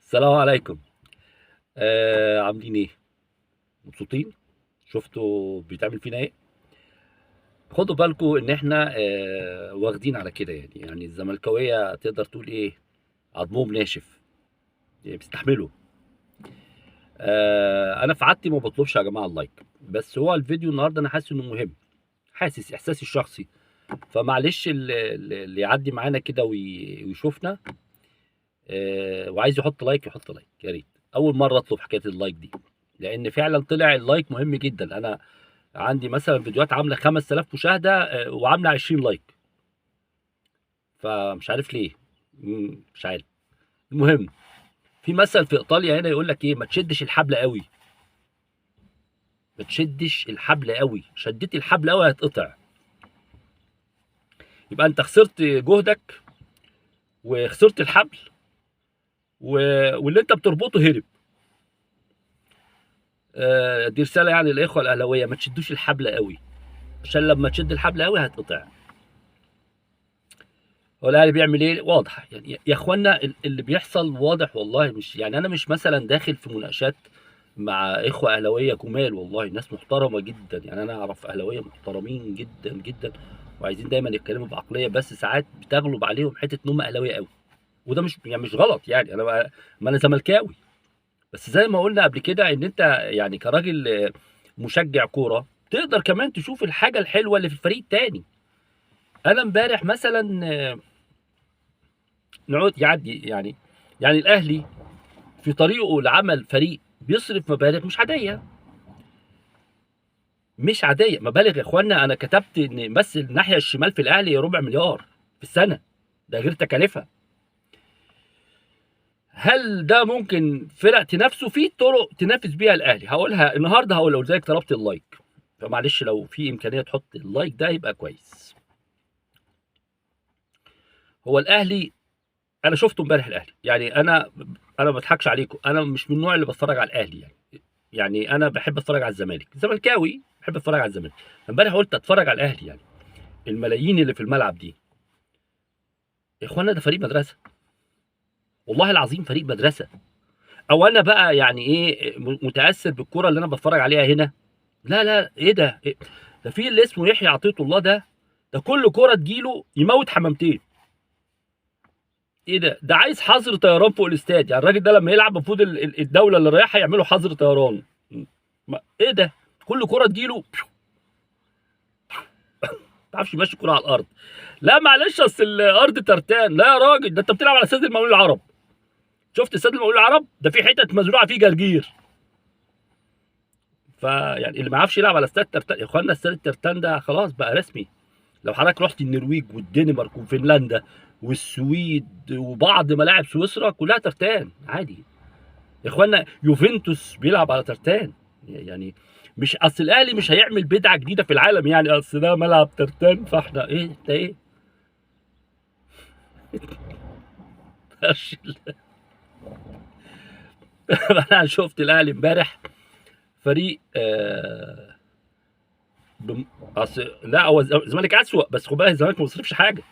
السلام عليكم. عاملين ايه؟ مبسوطين؟ شفتوا بيتعمل فينا ايه؟ خدوا بالكم ان احنا واخدين على كده، يعني الزملكاويه تقدر تقول ايه، عضمهم ناشف، يعني بيستحملوا. انا في عادتي ما بطلبش يا جماعه اللايك، بس هو الفيديو النهارده انا حاسس انه مهم، حاسس احساسي الشخصي. فمعلش اللي يعدي معانا كده ويشوفنا وعايز يحط لايك يحط لايك يا ريت. اول مره اطلب حكايه اللايك دي، لان فعلا طلع اللايك مهم جدا. انا عندي مثلا فيديوهات عامله 5000 مشاهده وعامله 20 لايك، فمش عارف ليه. مش عارف. المهم، في مثل في ايطاليا هنا يقول لك ايه، ما تشدش الحبل قوي. ما تشدش الحبل قوي، شديت الحبل قوي هيتقطع. يبقى انت خسرت جهدك وخسرت الحبل و... واللي انت بتربطه هرب. دي رساله يعني للاخوه الاهلاويه، ما تشدوش الحبل قوي، عشان لما تشد الحبل قوي هتقطع. هو الاهلي بيعمل ايه واضح، يعني يا اخوانا اللي بيحصل واضح والله. مش يعني انا مش مثلا داخل في مناقشات مع اخوه اهلاويه جمال، والله ناس محترمه جدا، يعني انا اعرف اهلاويه محترمين جدا جدا وعايزين دايما يتكلموا بعقليه، بس ساعات بتغلب عليهم حته ان هم اهلاويه قوي. وده مش يعني مش غلط، يعني ما انا زملكاوي، بس زي ما قلنا قبل كده ان انت يعني كراجل مشجع كوره تقدر كمان تشوف الحاجه الحلوه اللي في الفريق التاني. انا امبارح مثلا نقعد يعدي يعني الاهلي في طريقه لعمل فريق بيصرف مبالغ مش عاديه، مش عاديه مبالغ يا اخوانا. انا كتبت ان بس الناحيه الشمال في الاهلي ربع مليار في السنه، ده غير تكاليفها. هل ده ممكن فرق تنافسه؟ في طرق تنافس بيها الاهلي هقولها النهارده، هقول لو زيك طلبت اللايك، فمعلش لو في امكانيه تحط اللايك ده يبقى كويس. هو الاهلي انا شفته امبارح الاهلي، يعني انا ما بضحكش عليكم، انا مش من النوع اللي بتفرج على الاهلي يعني انا بحب اتفرج على الزمالك، زملكاوي بحب اتفرج على الزمالك. امبارح قلت اتفرج على الاهلي، يعني الملايين اللي في الملعب دي يا اخوانا ده فريق مدرسه، والله العظيم فريق مدرسه. او انا بقى يعني ايه متاثر بالكره اللي انا بتفرج عليها هنا؟ لا لا، ايه ده إيه؟ ده في اللي اسمه يحيى عطيه الله ده كل كره تجيله يموت حمامتين. ايه ده عايز حظر طيران فوق الاستاد، يعني الراجل ده لما يلعب المفروض الدوله اللي رايحه يعملوا حظر طيران. ايه ده، كل كره تجيله ما تعرفش يمشي الكوره على الارض. لا معلش، اصل الارض ترتان، لا يا راجل، ده انت بتلعب على استاد المقاولين العرب. شفت استاد المقاولين العرب ده في حتت مزروعه فيه جرجير. فيعني اللي ما يعرفش يلعب على استاد ترتان يا اخوانا، استاد الترتان ده خلاص بقى رسمي. لو حضرتك رحت النرويج والدنمارك وفنلندا والسويد وبعض ملاعب سويسرا كلها ترتان عادي. يا اخوانا يوفنتوس بيلعب على ترتان، يعني مش اصل الاهلي مش هيعمل بدعه جديده في العالم، يعني اصل ده ملعب ترتان فاحنا ايه ده ايه. انا شفت الاهلي امبارح فريق اصل لا هو الزمالك اسوء، بس خد بالك الزمالك ما بيصرفش حاجه،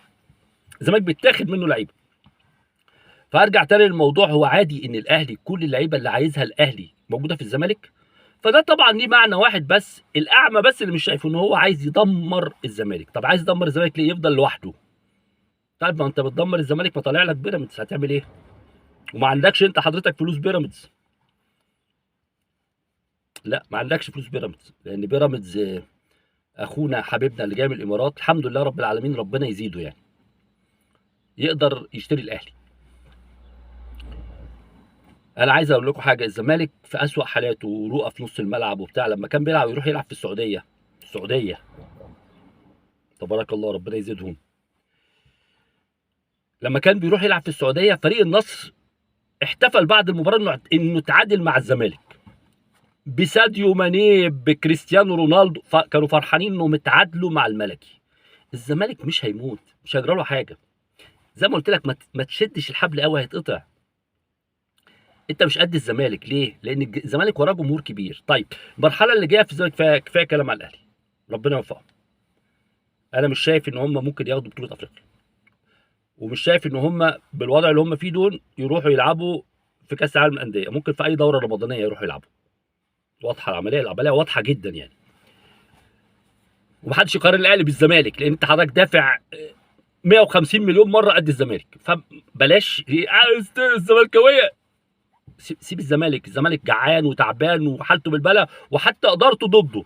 الزمالك بيتاخد منه لعيبه. فارجع تاني للموضوع، هو عادي ان الاهلي كل اللعيبه اللي عايزها الاهلي موجوده في الزمالك. فده طبعا ليه معنى واحد بس، الاعمى بس اللي مش شايفه ان هو عايز يدمر الزمالك. طب عايز يدمر الزمالك ليه؟ يفضل لوحده. طيب ما انت بتدمر الزمالك، ما طالع لك بيراميدز، هتعمل ايه؟ وما عندكش انت حضرتك فلوس بيراميدز. لا ما عندكش فلوس بيراميدز، لان بيراميدز اخونا حبيبنا اللي جاي من الامارات الحمد لله رب العالمين ربنا يزيده، يعني يقدر يشتري الاهلي. انا عايز اقول لكم حاجه، الزمالك في اسوأ حالاته ورؤى في نص الملعب وبتاع، لما كان بيلعب يروح يلعب في السعوديه، السعوديه تبارك الله ربنا يزيدهم. لما كان بيروح يلعب في السعوديه فريق النصر احتفل بعد المباراه انه تعادل مع الزمالك بساديو ماني بكريستيانو رونالدو، كانوا فرحانين انهم اتعادلوا مع الملكي. الزمالك مش هيموت، مش هيجرى له حاجه. زي ما قلت لك ما تشدش الحبل قوي هيتقطع. انت مش قد الزمالك ليه؟ لان الزمالك وراه جمهور كبير. طيب المرحله اللي جايه في الزمالك كفايه كلام على الاهلي، ربنا يوفقهم. انا مش شايف ان هم ممكن ياخدوا بطوله افريقيا، ومش شايف ان هم بالوضع اللي هم فيه دول يروحوا يلعبوا في كاس العالم للانديه. ممكن في اي دوره رمضانيه يروحوا يلعبوا. واضحه العمليه واضحه جدا يعني. ومحدش يقارن الاهلي بالزمالك، لان انت حضرتك دافع 150 مليون مره قد الزمالك، فبلاش الزملكاويه. سيب الزمالك. الزمالك جعان وتعبان وحالته بالبلا، وحتى ادارته ضده.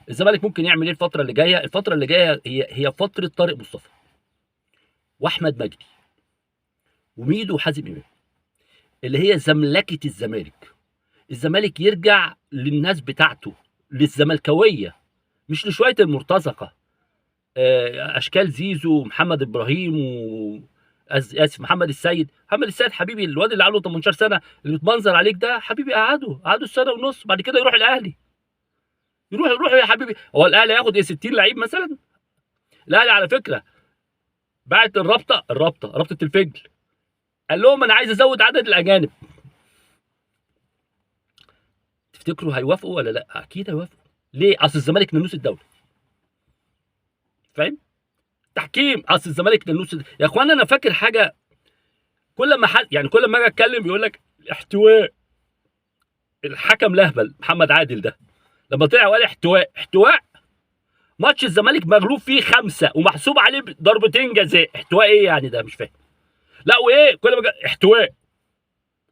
الزمالك ممكن يعمل ايه الفتره اللي جايه؟ الفتره اللي جايه هي فتره طارق مصطفى واحمد مجدي وميدو وحازم امام، اللي هي زملكه الزمالك. الزمالك يرجع للناس بتاعته، للزملكاويه، مش لشويه المرتزقه. اشكال زيزو ومحمد ابراهيم اسف محمد السيد. محمد السيد حبيبي، الواد اللي عنده 18 سنه اللي بتمنظر عليك ده، حبيبي قعده السنه ونص، بعد كده يروح الاهلي. يروح يا حبيبي. هو الاهلي هياخد ايه، 60 لعيب مثلا؟ الاهلي على فكره بعت رابطه الفجل، قال لهم انا عايز ازود عدد الاجانب. تفتكروا هيوافقوا ولا لا؟ اكيد هيوافقوا. ليه؟ اصل الزمالك ننوس الدوله. فاهم؟ تحكيم. اصل الزمالك ننوس يا اخوانا. انا فاكر حاجه، كل ما يعني كل ما اجي اتكلم يقول لك احتواء. الحكم لهبل محمد عادل ده لما طلع وقال احتواء. ماتش الزمالك مغلوب فيه 5 ومحسوب عليه ضربتين جزاء. احتواء ايه يعني؟ ده مش فاهم. لا وايه كل ما احتواء.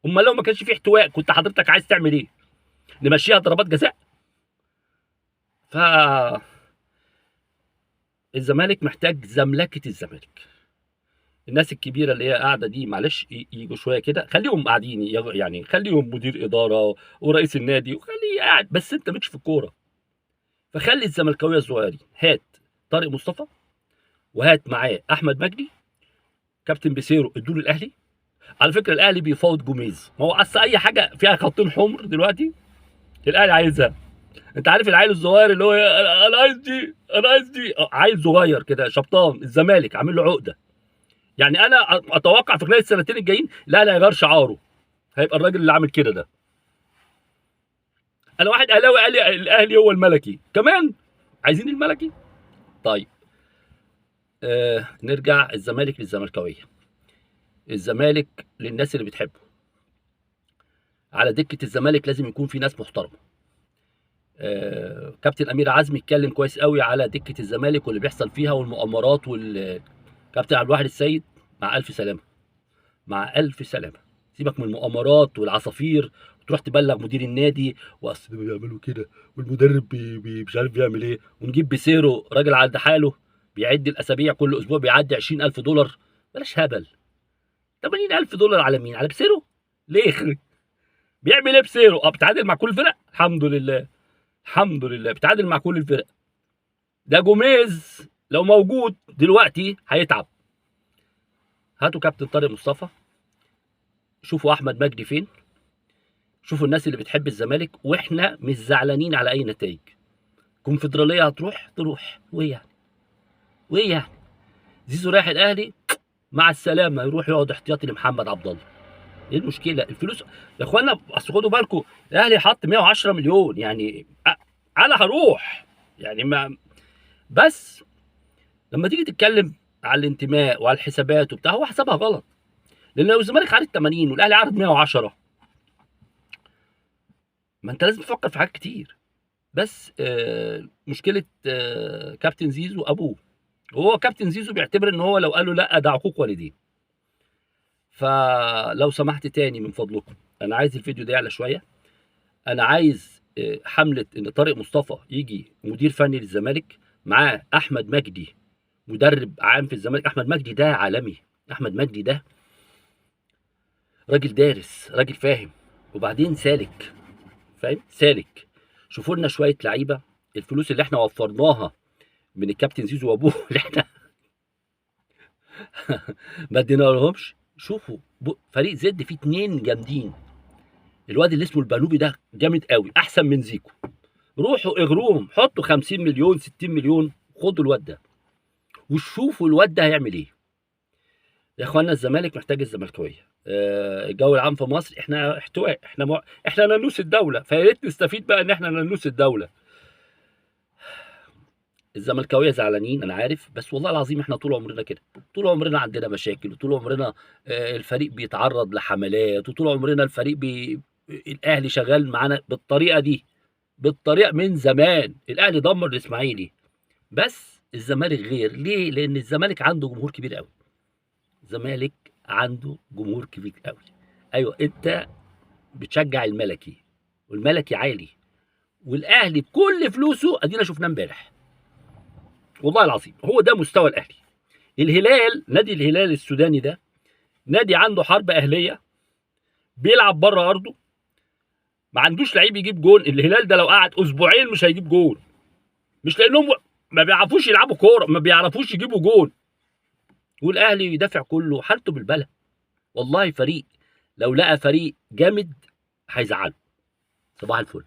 امال لو ما كانش فيه احتواء كنت حضرتك عايز تعمل ايه؟ نمشيها ضربات جزاء؟ ف الزمالك محتاج زملكه الزمالك. الناس الكبيره اللي هي قاعده دي معلش يجوا شويه كده، خليهم قاعدين، يعني خليهم مدير اداره ورئيس النادي وخليه قاعد، بس انت مش في الكوره. فخلي الزملكاويه الصغيرين، هات طارق مصطفى وهات معاه احمد مجدي، كابتن بيسيرو ادوا له الاهلي. على فكره الاهلي بيفاوض جوميز، ما هو اصل اي حاجه فيها خطين حمر دلوقتي الاهلي عايزها. انت عارف العيل الصغير اللي هو انا عايز دي، انا عايز دي، عيل صغير كده شبطان، الزمالك عامل له عقده. يعني انا اتوقع في خلال السنتين الجايين الاهلي هيغير شعاره، هيبقى الراجل اللي عامل كده ده. انا واحد اهلاوي قال لي الاهلي هو الملكي، كمان عايزين الملكي. طيب نرجع الزمالك للزملكاويه. الزمالك للناس اللي بتحبه. على دكه الزمالك لازم يكون في ناس محترمه. كابتن امير عزمي اتكلم كويس قوي على دكه الزمالك واللي بيحصل فيها والمؤامرات. كابتن عبد الواحد السيد مع الف سلامه، مع الف سلامه. سيبك من المؤامرات والعصافير وتروح تبلغ مدير النادي واصل بيعملوا كده والمدرب مش عارف بيعمل ايه، ونجيب بيسيرو راجل على حاله بيعد الاسابيع كل اسبوع بيعدي $20,000. بلاش هبل. $80,000 على مين؟ على بيسيرو؟ ليه؟ بيعمل ايه بيسيرو؟ بيتعادل مع كل الفرق؟ الحمد لله، الحمد لله بيتعادل مع كل الفرق. ده جوميز لو موجود دلوقتي هيتعب. هاتوا كابتن طارق مصطفى، شوفوا احمد مجدي فين، شوفوا الناس اللي بتحب الزمالك، واحنا مش زعلانين على اي نتائج. كونفدراليه هتروح وايه يعني؟ زيزو رايح الاهلي، مع السلامه، يروح يقعد احتياطي لمحمد عبد الله. ايه المشكله؟ الفلوس يا اخوانا. اصل خدوا بالكم الاهلي حط 110 مليون، يعني انا هروح يعني ما. بس لما تيجي تتكلم على الانتماء وعلى الحسابات وبتاع، هو حسابها غلط. لان لو الزمالك عارض 80 والاهلي عارض 110، ما انت لازم تفكر في حاجات كتير. بس مشكله كابتن زيزو ابوه. وهو كابتن زيزو بيعتبر ان هو لو قال له لا ده عقوق والدين. فلو سمحت تاني من فضلكم، انا عايز الفيديو ده يعلى شويه. انا عايز حمله ان طارق مصطفى يجي مدير فني للزمالك، معاه احمد مجدي مدرب عام في الزمالك. احمد مجدي ده عالمي. احمد مجدي ده راجل دارس، راجل فاهم، وبعدين سالك. فاهم؟ سالك. شوفوا لنا شويه لعيبه. الفلوس اللي احنا وفرناها من الكابتن زيزو وابوه اللي احنا ما ادينا لهمش. شوفوا فريق زد فيه 2 جامدين. الواد اللي اسمه البنوبي ده جامد قوي، احسن من زيكو. روحوا اغروهم، حطوا 50 مليون 60 مليون، خدوا الواد ده وشوفوا الواد ده هيعمل ايه. يا اخوانا الزمالك محتاج الزملكاويه. الجو العام في مصر احنا احتواء، احنا ننوس الدوله، فيا ريت نستفيد بقى ان احنا ننوس الدوله. الزملكاويه زعلانين انا عارف، بس والله العظيم احنا طول عمرنا كده، طول عمرنا عندنا مشاكل، وطول عمرنا الفريق بيتعرض لحملات، وطول عمرنا الفريق الاهلي شغال معانا بالطريقه دي، بالطريقه من زمان. الاهلي دمر الاسماعيلي، بس الزمالك غير. ليه؟ لان الزمالك عنده جمهور كبير قوي. الزمالك عنده جمهور كبير قوي. ايوه انت بتشجع الملكي، والملكي عالي، والاهلي بكل فلوسه ادينا شفناه امبارح. والله العظيم هو ده مستوى الاهلي. الهلال، نادي الهلال السوداني ده نادي عنده حرب اهليه، بيلعب بره ارضه، ما عندوش لعيب يجيب جون. الهلال ده لو قعد اسبوعين مش هيجيب جون، مش لانهم ما بيعرفوش يلعبوا كوره، ما بيعرفوش يجيبوا جون. والاهلي يدافع كله حالته بالبلد. والله فريق لو لقى فريق جامد هيزعله. صباح الفل.